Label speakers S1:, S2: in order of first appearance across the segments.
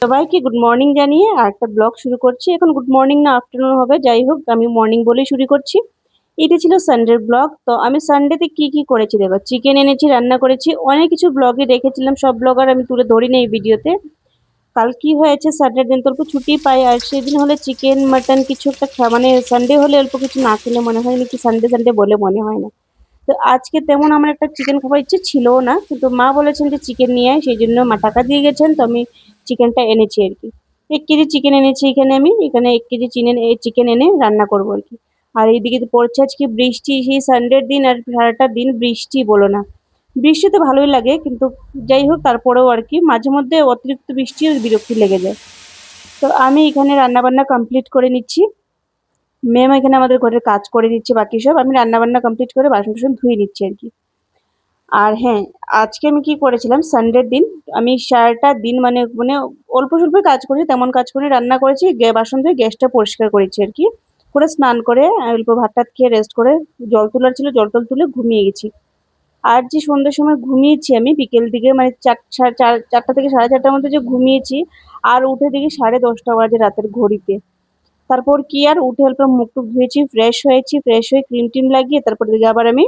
S1: সবাইকে good morning জানিয়ে আরেকটা ব্লগ শুরু করছি। এখন গুড মর্নিং না আফটারনুন হবে, যাই হোক আমি মর্নিং বলেই শুরু করছি। এটা ছিল সানডের ব্লগ। তো আমি সানডেতে কি করেছি দেখো, চিকেন এনেছি, রান্না করেছি, অনেক কিছু ব্লগে রেখেছিলাম, সব ব্লগ আর আমি তুলে ধরি না এই ভিডিওতে। কাল কি হয়েছে, সানডের দিন তো অল্প ছুটি পাই, আর সেদিন হলে চিকেন মাটন কিছু একটা মানে সানডে হলে অল্প কিছু না খেলে মনে হয় নাকি সানডে সানডে বলে মনে হয় না। তো আজকে তেমন আমার একটা চিকেন খাবার ইচ্ছে ছিল না, কিন্তু মা বলেছেন যে চিকেন নিয়ে আয়, সেই জন্য মা টাকা দিয়ে গেছেন, তো আমি চিকেনটা এনেছি আর কি। 1 কেজি চিকেন এনেছি এখানে, আমি এখানে 1 কেজি চিকেন এনে রান্না করবো আর কি। আর এইদিকে তো পড়ছে আজকে বৃষ্টি, সেই সানডের দিন আর সারাটা দিন বৃষ্টি, বলো না। বৃষ্টি তো ভালোই লাগে, কিন্তু যাই হোক তারপরেও আর কি মাঝে মধ্যে অতিরিক্ত বৃষ্টি বিরক্তি লেগে যায়। তো আমি এখানে রান্না বান্না কমপ্লিট করে নিচ্ছি। ম্যাম এখানে আমাদের ঘরের কাজ করে নিচ্ছে, বাকি সব আমি রান্না বান্না কমপ্লিট করে বাসন টাসন ধুয়ে নিচ্ছি আর কি। আর হ্যাঁ, আজকে আমি কি করেছিলাম সানডের দিন, আমি সারাটা দিন মানে মানে অল্প স্বল্প কাজ করেছি, তেমন কাজ করে রান্না করেছি, বাসন ধুয়ে গ্যাসটা পরিষ্কার করেছি আর কি, করে স্নান করে অল্প ভাত টাত খেয়ে রেস্ট করে জল তোলার ছিল জল টল তুলে ঘুমিয়ে গেছি। আর যে সন্ধ্যের সময় ঘুমিয়েছি আমি বিকেল দিকে, মানে 4টা থেকে 4:30টার মধ্যে যে ঘুমিয়েছি, আর উঠে দেখি 10:30 বাজে রাতের ঘড়িতে। তারপর কি আর উঠে অল্প মুখ টুক ধুয়েছি, ফ্রেশ হয়েছি, ফ্রেশ হয়ে ক্রিম টিম লাগিয়ে তারপর দিকে আবার আমি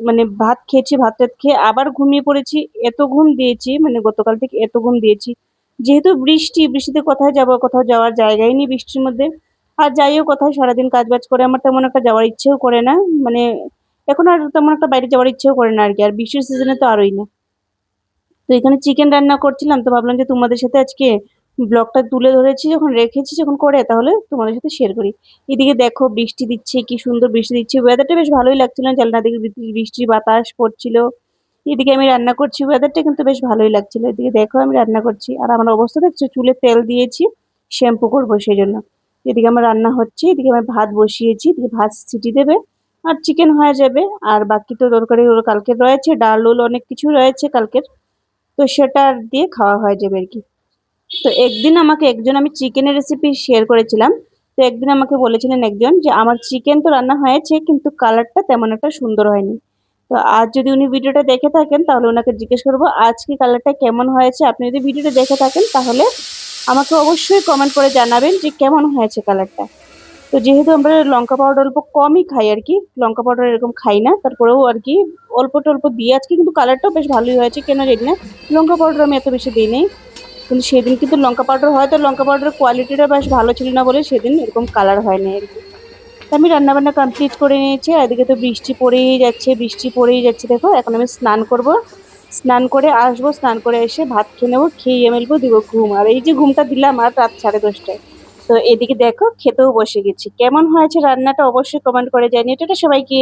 S1: মানে ভাত খেয়েছি, ভাত টাত খেয়ে আবার ঘুমিয়ে পড়েছি। এত ঘুম দিয়েছি, মানে গতকাল থেকে এত ঘুম দিয়েছি, যেহেতু বৃষ্টিতে কোথায় যাব, কোথাও যাওয়ার জায়গাই নেই বৃষ্টির মধ্যে। আর যাইও কোথায়, সারাদিন কাজ বাজ করে আমার তেমন একটা যাওয়ার ইচ্ছেও করে না, মানে এখন আর তেমন একটা বাইরে যাওয়ার ইচ্ছেও করে না আর কি, আর বৃষ্টির সিজনে তো আরোই না। তো এখানে চিকেন রান্না করছিলাম, তো ভাবলাম যে তোমাদের সাথে আজকে ব্লগটা তুলে ধরেছি যখন, রেখেছি যখন করে, তাহলে তোমাদের সাথে শেয়ার করি। এদিকে দেখো বৃষ্টি দিচ্ছে, কি সুন্দর বৃষ্টি দিচ্ছে, ওয়েদারটা বেশ ভালোই লাগছিল, জানলা দিকে বৃষ্টির বাতাস পড়ছিল। এদিকে আমি রান্না করছি, ওয়েদারটা কিন্তু বেশ ভালোই লাগছিল। এদিকে দেখো আমি রান্না করছি, আর আমার অবস্থা দেখছো, চুলে তেল দিয়েছি, শ্যাম্পু করবো সেই জন্য। এদিকে আমার রান্না হচ্ছে, এদিকে আমি ভাত বসিয়েছি, এদিকে ভাত সিটি দেবে আর চিকেন হয়ে যাবে। আর বাকি তো তরকারি ওর কালকে রয়েছে, ডাল উল অনেক কিছু রয়েছে কালকের, তো সেটা দিয়ে খাওয়া হয়ে যাবে আর কি। তো একদিন আমাকে একজন, আমি চিকেনের রেসিপি শেয়ার করেছিলাম, তো একদিন আমাকে বলেছিলেন একজন যে আমার চিকেন তো রান্না হয়েছে কিন্তু কালারটা তেমন একটা সুন্দর হয়নি। তো আজ যদি উনি ভিডিওটা দেখে থাকেন তাহলে ওনাকে জিজ্ঞেস করবো আজকে কালারটা কেমন হয়েছে। আপনি যদি ভিডিওটা দেখে থাকেন তাহলে আমাকে অবশ্যই কমেন্ট করে জানাবেন যে কেমন হয়েছে কালারটা। তো যেহেতু আমরা লঙ্কা পাউডার অল্প কমই খাই আর কি, লঙ্কা পাউডার এরকম খাই না, তারপরেও আর কি অল্প টল্প দিয়ে আজকে কিন্তু কালারটাও বেশ ভালোই হয়েছে, কেন জানি না লঙ্কা পাউডার আমি এত বেশি দিই নেই। কিন্তু সেদিন কিন্তু লঙ্কা পাউডার, হয়তো লঙ্কা পাউডারের কোয়ালিটিটা বেশ ভালো ছিল না বলে সেদিন এরকম কালার হয়নি আর কি। তো আমি রান্নাবান্না কমপ্লিট করে নিয়েছি, আর এদিকে তো বৃষ্টি পড়েই যাচ্ছে, বৃষ্টি পড়েই যাচ্ছে। দেখো এখন আমি স্নান করব, স্নান করে আসবো, স্নান করে এসে ভাত খেয়ে নেবো, খেয়ে মেলবো, দিব ঘুম। আর এই যে ঘুমটা দিলাম আর রাত 10:30টায়। তো এদিকে দেখো খেতেও বসে গেছি, কেমন হয়েছে রান্নাটা অবশ্যই কমেন্ট করে জানিয়ে, এটা সবাইকে।